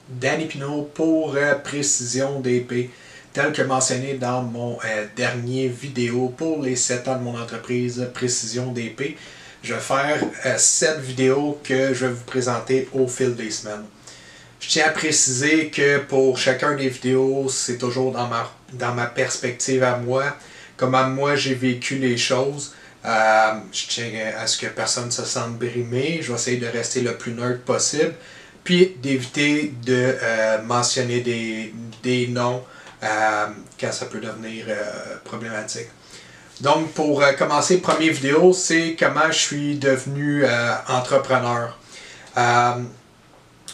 Danny Pinault pour Précision d'épée, tel que mentionné dans mon dernier vidéo pour les 7 ans de mon entreprise Précision d'épée. Je vais faire 7 vidéos que je vais vous présenter au fil des semaines. Je tiens à préciser que pour chacun des vidéos, c'est toujours dans ma perspective à moi, comment moi j'ai vécu les choses. Je tiens à ce que personne ne se sente brimé. Je vais essayer de rester le plus neutre possible. Puis d'éviter de mentionner des noms quand ça peut devenir problématique. Donc pour commencer, première vidéo, c'est comment je suis devenu entrepreneur.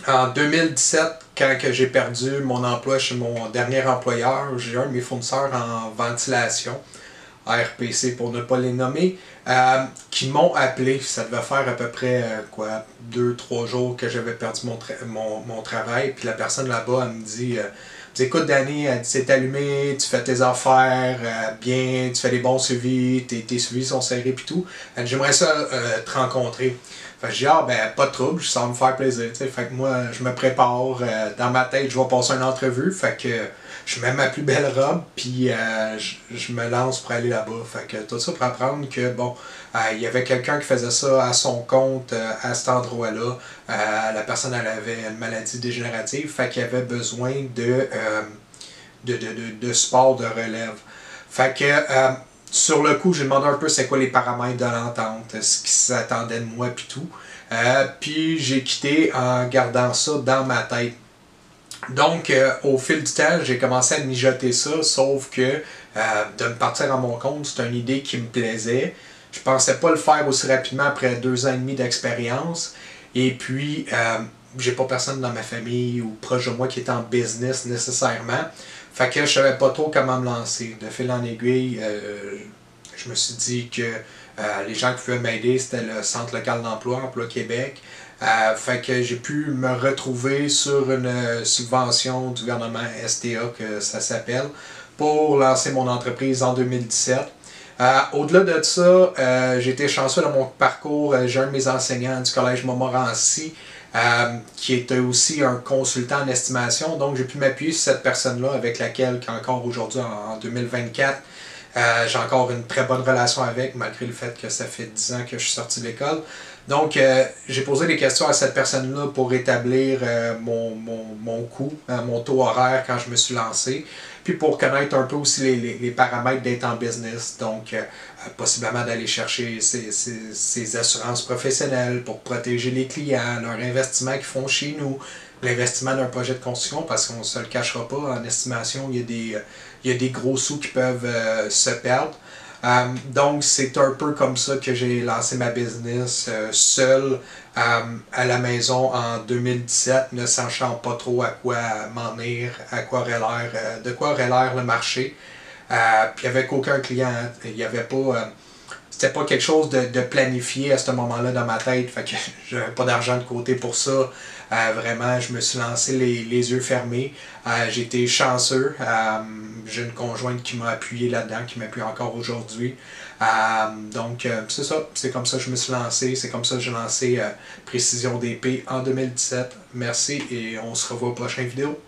En 2017, quand j'ai perdu mon emploi chez mon dernier employeur, j'ai un de mes fournisseurs en ventilation, ARPC pour ne pas les nommer, qui m'ont appelé. Ça devait faire à peu près 2-3 jours que j'avais perdu mon travail. Puis la personne là-bas, elle me dit écoute Danny, c'est allumé, tu fais tes affaires bien, tu fais des bons suivis, tes suivis sont serrés et tout. J'aimerais ça te rencontrer. Fait que je dis pas de trouble, ça va me faire plaisir. T'sais. Fait que moi, je me prépare, dans ma tête, je vais passer une entrevue. Fait que je mets ma plus belle robe, puis je me lance pour aller là-bas. Fait que tout ça pour apprendre que, bon, il y avait quelqu'un qui faisait ça à son compte, à cet endroit-là. La personne, elle avait une maladie dégénérative, fait qu'il avait besoin de sport de relève. Fait que, sur le coup, j'ai demandé un peu c'est quoi les paramètres de l'entente, ce qui s'attendait de moi, puis tout. Puis j'ai quitté en gardant ça dans ma tête. Donc, au fil du temps, j'ai commencé à mijoter ça, sauf que de me partir à mon compte, c'est une idée qui me plaisait. Je pensais pas le faire aussi rapidement après 2 ans et demi d'expérience. Et puis, j'ai pas personne dans ma famille ou proche de moi qui est en business nécessairement. Fait que je savais pas trop comment me lancer. De fil en aiguille, je me suis dit que les gens qui pouvaient m'aider, c'était le Centre local d'emploi, Emploi Québec. Fait que j'ai pu me retrouver sur une subvention du gouvernement STA, que ça s'appelle, pour lancer mon entreprise en 2017. Au-delà de ça, j'ai été chanceux dans mon parcours. J'ai un de mes enseignants du Collège Montmorency qui était aussi un consultant en estimation. Donc j'ai pu m'appuyer sur cette personne-là avec laquelle, encore aujourd'hui, en 2024, j'ai encore une très bonne relation avec, malgré le fait que ça fait 10 ans que je suis sorti de l'école. Donc, j'ai posé des questions à cette personne-là pour établir mon coût, mon taux horaire quand je me suis lancé, puis pour connaître un peu aussi les paramètres d'être en business. Donc, possiblement d'aller chercher ses assurances professionnelles pour protéger les clients, leur investissement qu'ils font chez nous, l'investissement d'un projet de construction, parce qu'on ne se le cachera pas, en estimation, il y a des gros sous qui peuvent se perdre. Donc, c'est un peu comme ça que j'ai lancé ma business seul à la maison en 2017, ne sachant pas trop à quoi m'en venir, de quoi aurait l'air le marché. Puis avec aucun client, il y avait pas... c'était pas quelque chose de planifié à ce moment-là dans ma tête, fait que j'avais pas d'argent de côté pour ça. Vraiment, je me suis lancé les yeux fermés. J'ai été chanceux. J'ai une conjointe qui m'a appuyé là-dedans, qui m'appuie encore aujourd'hui. Donc, c'est ça. C'est comme ça que je me suis lancé. C'est comme ça que j'ai lancé Précision d'épée en 2017. Merci et on se revoit aux prochaines vidéos.